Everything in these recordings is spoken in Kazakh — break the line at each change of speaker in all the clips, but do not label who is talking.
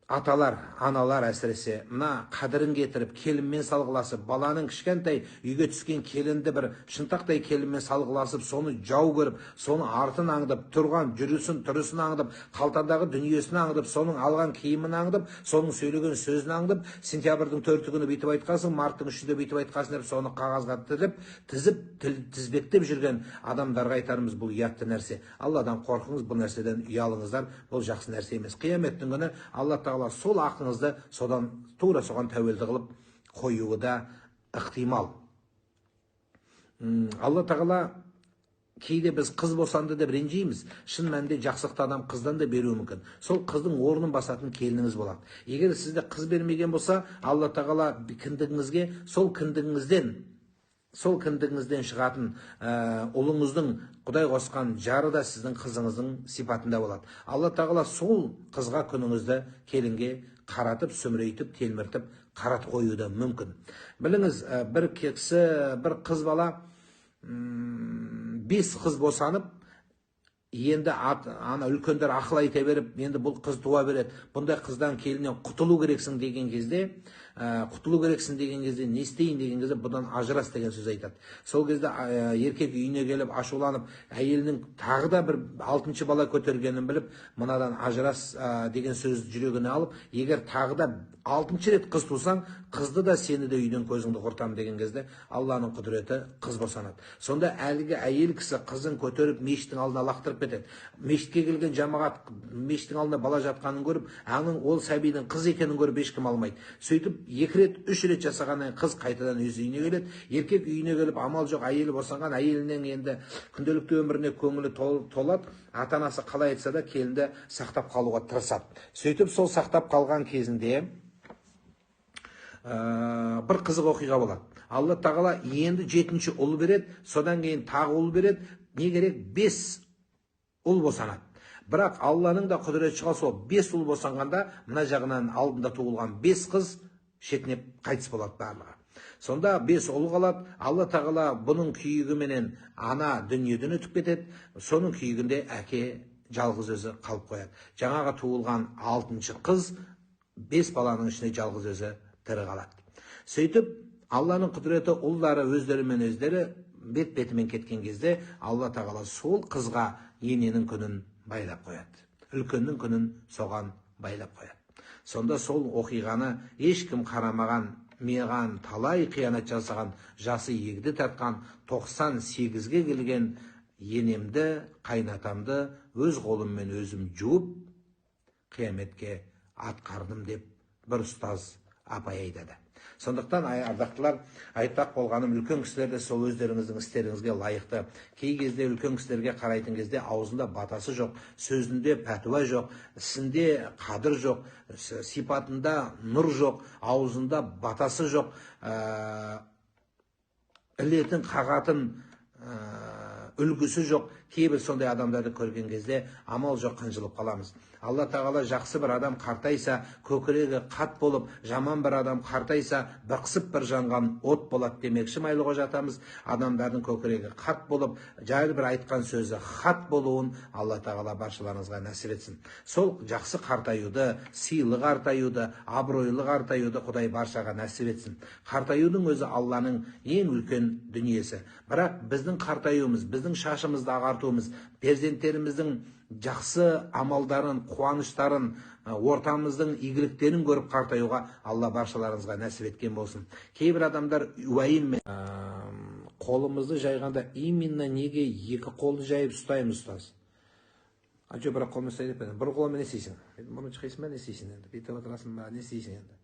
аталар, аналар әсіресе мына қадірін кетіріп, келінмен салғыласып, баланың кішкентай үйге түскен келінді бір шынтақтай келінмен салғыласып, соны жау көріп, соны артын аңдып, тұрған жүрісін, тұрысын аңдып, қалтадағы дүниесін аңдып, соның алған киімін аңдып, соның сөйлеген сөзін аңдып, сентябрьдің 4 күні бүйтіп айтқансың, марттың 3-інде бүйтіп айтқансың деп, соны қағазға тізіп, тізбектеп жүрген адамдарға айтарымыз, бұл ұятты нәрсе. Алладан қорқыңыз, бұл нәрседен ұялыңыздар, бұл жақсы нәрсе емес. Қияметтің күні Алла Тағала сол ақыңызды тура соған тәуелді қылып қоюы да ықтимал. Алла Тағала кейде біз қыз босанды деп ренжейміз. Шын мәнінде жақсылықты адам қыздан да беруі мүмкін. Сол қыздың орнын басатын келініңіз болады. Егер сізде қыз бермеген болса, Алла Тағала кіндігіңізге сол кіндігіңізден шығатын ұлыңыздың Құдай қосқан жары да сіздің қызыңыздың сипатында болады. Алла Тағала сол қызға күніңізді келінге қаратып, сүмірейтіп, телміртіп, қарат қоюы мүмкін. Біліңіз, бір қыз бала 5 қыз босанып, енді ана үлкендер ақыл айта беріп, енді бұл қыз туа береді, бұндай қыздан келіннен құтылу керексің деген кезде, не істейін деген кезде, бұдан ажырас деген сөз айтады. Сол кезде еркек үйіне келіп ашуланып, әйелінің тағы да бір 6-шы бала көтергенін біліп, мынадан ажырас деген сөз жүрегіне алып, егер тағы да 6-шы рет қыз тусаң, қызды да сені де үйден көзіңді құртам деген кезде, Алланың құдіреті қыз босанады. Сонда әлгі әйел кісі қызын көтеріп мешіттің алдына лақтырып кетеді. Мешітке келген жамағат мешіттің алдында бала жатқанын көріп, аңның ол сәбидің қыз екенін көріп ешкім алмайды. Сөйтіп 2 рет, 3 рет жасағаннан қыз қайтадан өз үйіне келеді. Еркек үйіне келіп, амал жоқ, әйелі босанған, әйелінен енді күнделікті өміріне көңілі толады. Ата-анасы қалай айтса да келінді сақтап қалуға тырысады. Сөйтіп сол сақтап қалған кезінде бір қызық оқиға болады. Алла Тағала енді 7-ші ұл береді, содан кейін тағы ұл береді. Не керек? 5 ұл босанады. Бірақ Алланың да құдіреті шыға, сол 5 ұл босанғанда, мына жағынан алдында туылған 5 қыз шетінеп қайтыс болады барлығы. Сонда 5 ұл қалады. Алла Тағала бұның күйігіменен ана дүниеден өтіп кетеді. Соның күйігінде әке жалғыз өзі қалып қояды. Жаңаға туылған 6-шы қыз 5 баланың ішінде жалғыз өзі тірі қалады. Сөйтіп, Алланың құдіреті ұлдары өздерімен өздері бет-бетімен кеткен кезде, Алла Тағала сол қызға ененің күнін байлап қояды. Үлкеннің күнін соған байлап қояды. Сонда сол оқиғаны ешкім қарамаған, маған талай қиянат жасаған, жасы егді тартқан, 98-ге келген енемді, қайнатамды өз қолыммен өзім жуып, қияметке атқардым деп бір ұстаз апай айтады. Сондықтан ардақтылар, айтпақ болғаным, үлкен кісілерде сол өздеріңіздің істеріңізге лайықты. Кей кезде үлкен кісілерге қарайтын кезде аузында батасы жоқ, сөзінде пәтуа жоқ, ісінде қадір жоқ, сипатында нұр жоқ, аузында батасы жоқ, ілетін қағатын үлгісі жоқ. Кейбір сондай адамдарды көрген кезде амал жоқ, қынжылып қаламыз. Алла Тағала жақсы бір адам қартайса, көкірегі қат болып, жаман бір адам қартайса, бықсып бір жанған от болады демекші майлы қожа атамыз. Адамдардың көкірегі қат болып, жайлы бір айтқан сөзі хат болуын Алла Тағала баршаларыңызға нәсіп етсін. Сол жақсы қартаюды, сыйлы қартаюды, абыройлы қартаюды Құдай баршаға нәсіп етсін. Қартаюдың өзі Алланың ең үлкен дүниесі. Бірақ біздің қартаюымыз, біздің шашымызды ағартуымыз, перзенттеріміздің жақсы амалдарын, қуаныштарын, ортамыздың игіліктерін көріп қартаюға Алла баршаларыңызға нәсіп еткен болсын. Кейбір адамдар уайыммен қолымызды жайғанда именно неге 2 қолды жайып ұстаймыз ұстаз? Анчо бір қолмен ұстайды, бір қолмен не істейсің? Бұны шығайсың ба, не істейсің енді? Бүйтіп отырасың ба, не істейсің енді?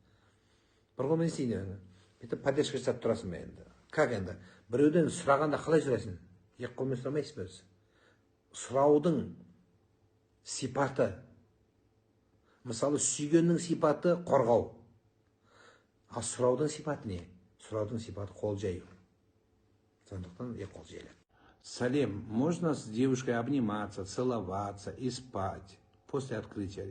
Бір қолмен не істейсің енді? Бүйтіп поддержка жасап тұрасың ба енді? Как енді? Біреуден сұрағанда қалай сұрайсың? 2 қолмен сұрамайсыз ба өзі? Сұраудың сипаты, мысалы сүйгеннің сипаты қорғау, а сұраудың сипаты не? Сұраудың сипаты қол жаю. Сондықтан 2 қол жайлады. Салем, можно с девушкой обниматься, целоваться и спать после открытия?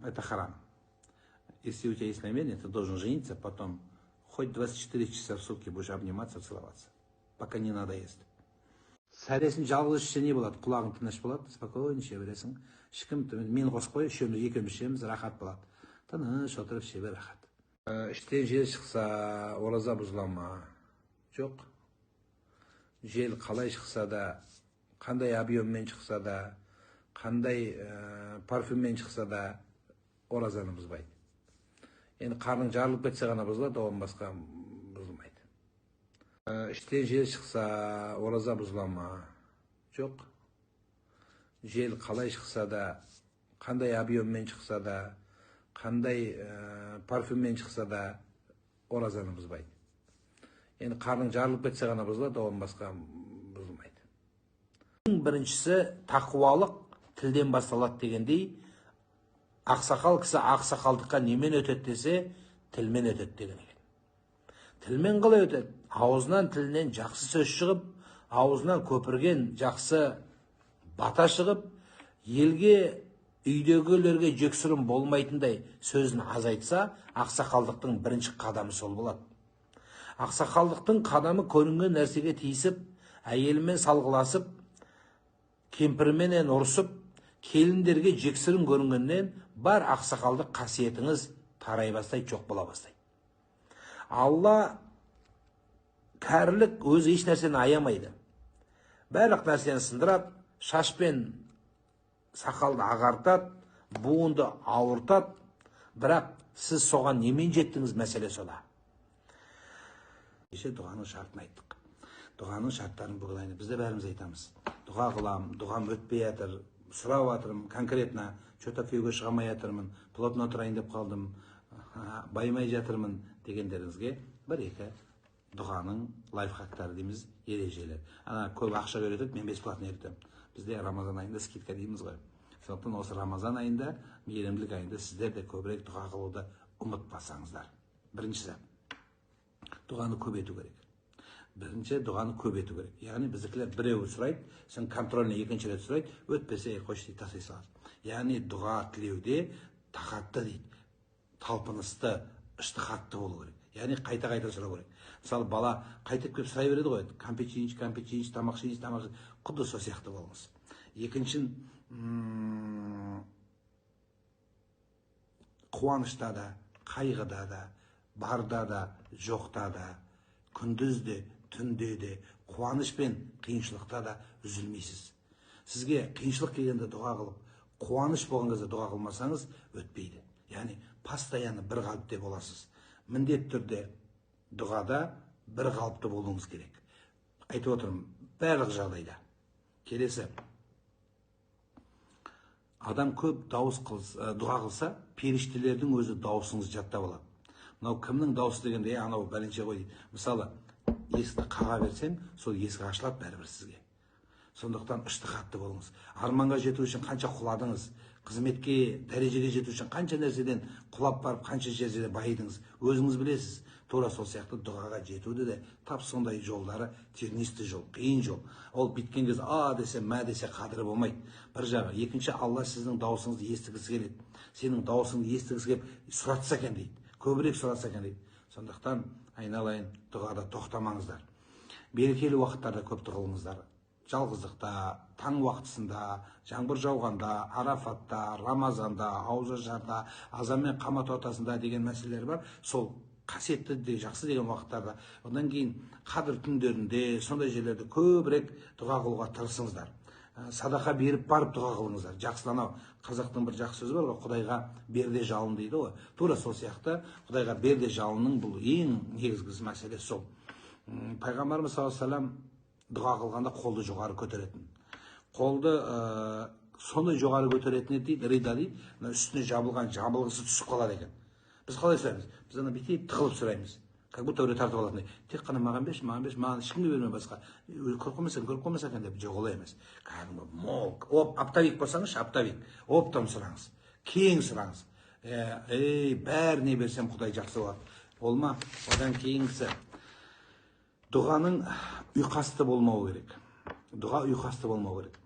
Это харам. Если у тебя есть намерение, ты должен жениться, потом хоть 24 часа в сутки будешь обниматься, целоваться, пока не надоест. сәлесін жалғыз ішсе не болады? Құлағың тыныш болады, спокойно іше бересің. Ешкім мен қосып қой, екеуміз ішеміз, рахат болады. Тыныш отырып іше бер, рахат. Іштен жел шықса, ораза бұзыла ма? Жоқ. Жел қалай шықса да, қандай объеммен шықса да, қандай парфюммен шықса да, оразаны бұзбайды. Енді қарның жарылып кетсе ғана бұзылады, оған басқа бұзылмайды. Іштен жел шықса, ораза бұзыла ма? Жоқ. Жел қалай шықса да, қандай объеммен шықса да, қандай парфюммен шықса да, оразаны бұзбайды. Енді қарның жарылып кетсе ғана бұзылады, оған басқа бұзылмайды. Ең біріншісі тақуалық тілден басталады дегендей, ақсақал кісі ақсақалдыққа немен өтеді десе, тілмен өтеді деген екен. Тілмен қалай өтеді? Аузынан тілінен жақсы сөз шығып, аузынан көпірген жақсы бата шығып, елге, үйдегілерге жексұрын болмайтындай сөзін азайтса, ақсақалдықтың бірінші қадамы сол болады. Ақсақалдықтың қадамы көрінген нәрсеге тиісіп, әйелімен салғыласып, кемпірменен ұрысып, келіндерге жексұрын көрінгеннен бар ақсақалдық қасиетіңіз тарай бастайды, жоқ бола бастайды. Алла кәрілік өзі еш нәрсені аямайды. Барлық нәрсені сындырады, шашпен сақалды ағартады, буынды ауыртады, бірақ сіз соған немен жеттіңіз, мәселе сода. Дұғаның шартын айттық. Дұғаның шарттарын бүгін айны бізде бәріміз айтамыз. Дұға қылам, дұғам өтпей жатыр, сұрап жатырмын, конкретно, что-то феуге шыға алмай жатырмын, плотно тұрайын деп қалдым, баймай жатырмын дегендеріңізге бір-екі дұғаның лайфхактары дейміз, ережелер. Көп ақша береді, мен бесплатно үйретемін. Бізде Рамазан айында скидка дейміз ғой. Сондықтан осы Рамазан айында, мейірімділік айында сіздер де көбірек дұға қылуды ұмытпасаңыздар. Біріншісі, дұғаны көбейту керек. Яғни біздікілер біреуі сұрайды, сен контрольный екінші рет сұрайды, өтпесе қойшы дейді, тастай салады. Яғни дұға тілеуде тақатты дейді, талпынысты, іштихатты болу керек. Яғни қайта-қайта сұрау керек. Мысалы, бала қайтып келіп сұрай береді ғой, кәмпит жейінші, тамақ жейінші, құдды сол сияқты болыңыз. Екіншін, қуанышта да, қайғыда да, барда да, жоқта да, күндіз де, түнде де, қуаныш пен қиыншылықта да үзілмейсіз. Сізге қиыншылық келгенде дұға қылып, қуаныш болған кезде дұға қылмасаңыз өтпейді. Яғни постоянно бір қалыпте боласыз. Міндетті түрде дұғада бір қалыпты болуыңыз керек. Айтып отырмын, барлық жағдайда. Келесі, адам көп дұға қылса, періштелердің өзі дауысыңыз жаттап алады. Мынау кімнің дауысы дегенде, анау бәленше ғой дейді. Мысалы, есікті қаға берсең, сол есік ашылады бәрібір сізге. Сондықтан іштихатты болыңыз. Арманға жету үшін қанша құладыңыз, қызметке, дәрежеге жету үшін қанша нәрседен құлап барып, қанша жерде байыдыңыз, өзіңіз білесіз. Тура сол сияқты дұғаға жетуді де тап сондай жолдары, тернисті жол, қиын жол. Ол біткен кез десе, мә десе қадірі болмайды. Бір жағы. Екінші, Алла сіздің дауысыңызды естігісі келеді. Сенің дауысыңды естігісі келіп, сұратса екен дейді. Көбірек сұратса екен дейді. Сондықтан айналайын, дұғада тоқтамаңыздар. Берекелі уақыттарда көп дұғылыңыздар. Жалғыздықта, таң уақытысында, жаңбыр жауғанда, Арафатта, Рамазанда, аузажарда, азан мен қамат ортасында деген мәселелер бар. Сол қасиетті де жақсы деген уақыттарда. Одан кейін қадір түндерінде, сондай жерлерде көбірек дұға қылуға тырысыңыздар. Садақа беріп барып дұға қылыңыздар. Жақсыланау. Қазақтың бір жақсы сөзі бар ғой, Құдайға берде жалын дейді ғой. Тура сол сияқты Құдайға берде жалынның бұл ең негізгі мәселесі сол. Пайғамбарымыз саллаллаху алейхи ва саллям дұға қылғанда қолды жоғары көтеретін. Қолды сондай жоғары көтеретін дейді, рида дейді, үстіне жабылған жабылғысы түсіп қалады екен. Біз қалай сұраймыз? Біз ана бүйтіп тығылып сұраймыз. Как будто біреу тартып алатындай. Тек қана маған берші, маған ешкімге берме басқа. Көріп қоймаса екен деп, жоқ олай емес. Кәдімгі мол, аптавик болсаңызшы, аптавик, оптан сұраңыз. Кең сұраңыз. Бәріне берсем Құдай жақсы болады. Болма, одан кейінгісі. Дұғаның ұйқасты болмау керек. Дұға ұйқасты болмау керек.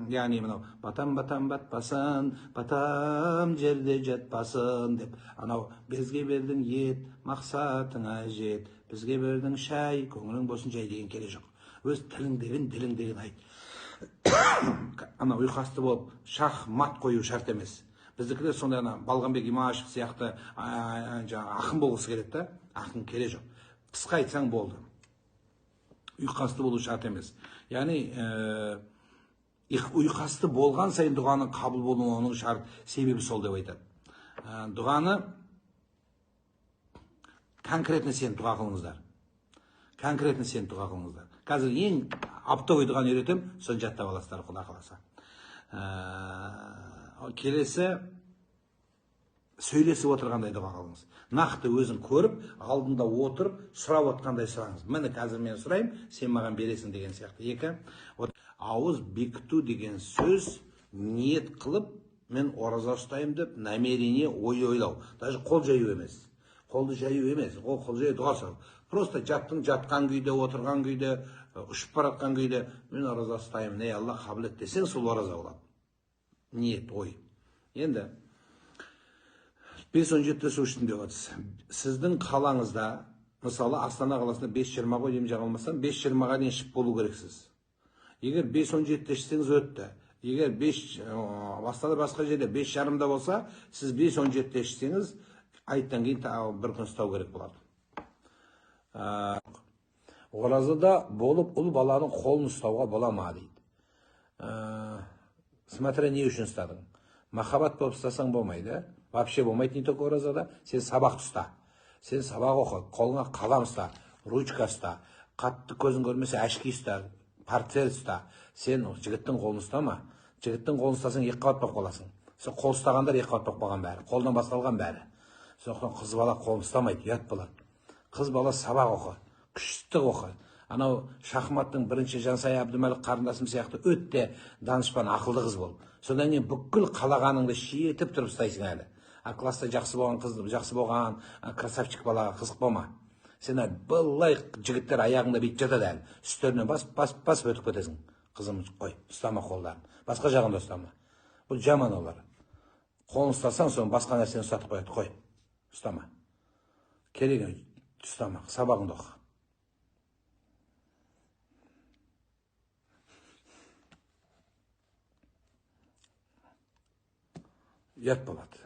Яғни мынау батам батпасын, батам жерде жатпасын деп, анау бізге бердің ет, мақсатыңа жет, бізге бердің шай, көңілің болсын жай деген керек жоқ. өз тілің деген айт. Ана ұйқасты болып шах мат қою шарт емес. Біздікілер сондай ана Балғанбек Имашев сияқты ақын болғысы келеді да, ақын керек жоқ. Қысқа айтсаң болды. Ұйқасты болу шарт емес. Яғни ұйқасты болған сайын дұғаның қабыл болуының шарт себебі сол деп айтады. Дұғаны конкретно сен дұға қылыңыздар. Конкретно сен дұға қылыңыздар. Қазір ең аптовый дұғаны үйретем, соны жаттап аласыздар, Құда қаласа. Келесі сөйлесіп отырғандай дұға қылыңыз. Нақты өзің көріп, алдында отырып, сұрап отқандай сұраңыз. Міне қазір мен сұрайым, сен маған бересің деген сияқты. Екі, ауыз бекіту деген сөз ниет қылып, мен ораза ұстаймын деп, намерение ойлау. Даже қол жаю емес. Қолды жаю емес, қол жаю дұға сұрау. Просто жатқан күйде, отырған күйде, ұшып баратқан күйде, мен ораза ұстаймын, ей Алла қабыл ет десең, сол ораза болады. Ниет, ой. Енді 5-17 су ішtim деп отырсыз. Сіздің қалаңызда, мысалы Астана қаласында 5-20 ғой деймін жаңылмасам, 5-20-ға дейін ішіп болу керексіз. Егер 5-17 ішсеңіз өтті. Егер Астана басқа жерде 5-жарымда болса, сіз 5-17 ішсеңіз, айттан кейін бір күн ұстау керек болады. Оразада болып ұл баланың қолын ұстауға бола ма дейді. Смотря не үшін ұстадың. Махаббат болып ұстасаң болмайды. Вообще болмайды, не только оразада. Сен сабақ ұста. Сен сабақ оқы, қолыңа қалам ұста, ручка ұста, қатты көзін көрмесе әшки ұста, портфель ұста. Сен жігіттің қолын ұстама. Жігіттің қолын ұстасаң екі қабат болып қаласың. Сен қол ұстағандар екі қабат болып қалған бәрі. Қолдан басталған бәрі. Сондықтан қыз бала қолын ұстамайды, ұят болады. Қыз бала сабақ оқы, күшті оқы. Анау шахматтың бірінші Жансая Әбдімәлік қарындасым сияқты өтте данышпан, ақылды қыз бол. Содан кейін бүкіл қалағаныңды шиетіп тұрып ұстайсың әлі. Класста жақсы болған қызды, жақсы болған красавчик балаға қызық болма. Сен былай жігіттер аяғыңда бүйтіп жатады әлі. Үстерінен басып өтіп кетесің. Қызым, қой, ұстама қолдарын. Басқа жағында ұстама. Бұл жаман олар. Қолын ұстасаң, соны басқа нәрсені ұстатып қояды. Қой, ұстама. Керек ұстама, сабағыңды оқы. Ұят болады.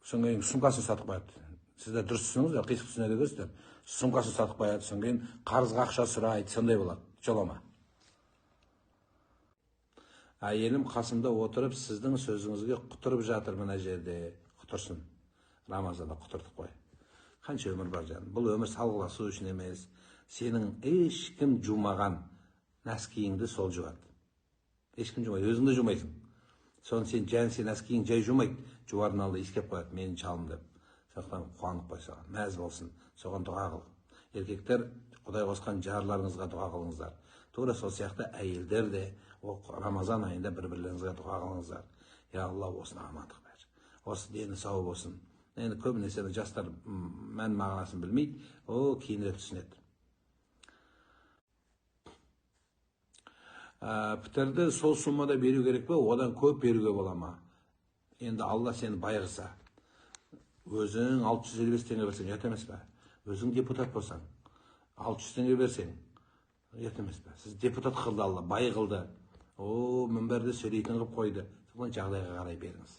Содан кейін сумкасын сатып қояды. Сіздер дұрыс түсініңіздер, қисық түсінеді көрсіздер. Сумкасын сатып қояды, содан кейін қарызға ақша сұрайды, сондай болады. Жолама. Әйелім қасымда отырып, сіздің сөзіңізге құтырып жатыр мына жерде. Құтырсын. Рамазанда құтырдық қой. Қанша өмір бар жаным. Бұл өмір салғыласу үшін емес. Сенің ешкім жумаған нәскиіңді сол жуады. Ешкім жумайды, өзіңді жумайсың. Соны сен нәскиің жай жумайды. Жуардың алды искеп қояды, менің шалым деп. Сондықтан қуанып қой соған, мәз болсын. Соған дұға қыл. Еркектер, Құдай қосқан жарларыңызға дұға қылыңыздар. Тура сол сияқты әйелдер де Рамазан айында бір-бірлеріңізге дұға қылыңыздар. Я Алла, осыны амандық бер. Осы дені сау болсын. Енді көбінесе жастар мән мағынасын білмейді, кейінірек түсінеді. Пітерді сол суммада беру керек пе, одан көп беруге бола ма? Енді Алла сені байғыса. Өзің 655 теңге берсең, ұят емес пе? Өзің депутат болсаң, 600 теңге берсең, ұят емес пе? Сіз депутат қылды Алла, бай қылды. Мінберді сөйлейтін қылып қойды. Соған жағдайға қарай беріңіз.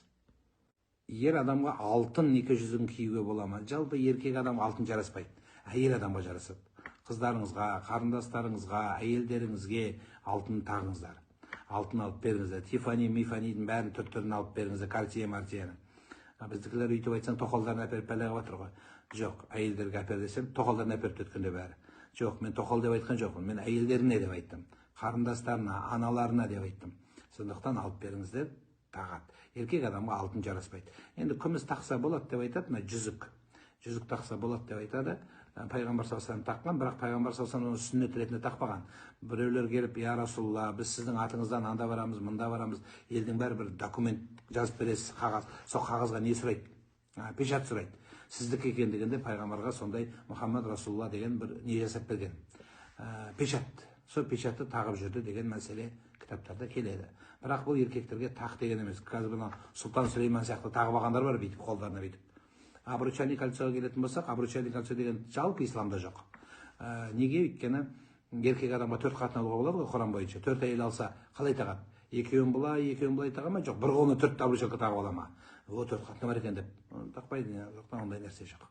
Ер адамға алтын неке жүзігін киюге бола ма? Жалпы еркек адамға алтын жараспайды. Әйел адамға жарасады. Қыздарыңызға, қарындастарыңызға, әйелдеріңізге алтын тағыңыздар. Алтын алып беріңіздер. Тифани, Мифанидың бәрін түр-түрін алып беріңіздер. Картия, Мартияны. Біздікілер үйтіп айтсаң, тоқалдарын әперіп бәлеға батыр ғой. Жоқ, әйелдерге әпер десем, тоқалдарын әперіп өткенде бәрі. Жоқ, мен тоқал деп айтқан жоқпын. Мен әйелдеріне деп айттым. Қарындастарына, аналарына деп айттым. Сондықтан алып беріңіздер, тағат. Еркек адамға алтын жараспайды. Енді күміс тақса болады деп айтады, жүзік. Жүзік тақса болады деп айтады. Пайғамбар саллаллаху алейхи таққан, бірақ пайғамбар саллаллаху алейхи оны сүннет ретінде тақпаған. Біреулер келіп, я Расулалла, біз сіздің атыңыздан анда барамыз, мында барамыз. Елдің бәрі бір документ жазып бересіз, қағаз. Сол қағазға не сұрайды? Печат сұрайды. Сіздікі екендігінде пайғамбарға сондай Мұхаммад Расулалла деген бір не жасап берген. Печат. Сол печатты тағып жүрді деген мәселе кітаптарда келеді. Бірақ бұл еркектерге тақ деген емес. Қазір бұны Сұлтан Сүлейман сияқты тағып алғандар бар бүйтіп, қолдарына бүйтіп. Обручальный кольцоға келетін болсақ, обручальный кольцо деген жалпы исламда жоқ. Неге? Өйткені еркек адамға 4 қатын алуға болады ғой Құран бойынша. 4 әйел алса қалай тағады? Екеуін былай таға ма? Жоқ, бір қолына 4 табличка тағып ала ма? О, 4 қатыны бар екен деп тақпайды. Ондай нәрсе жоқ.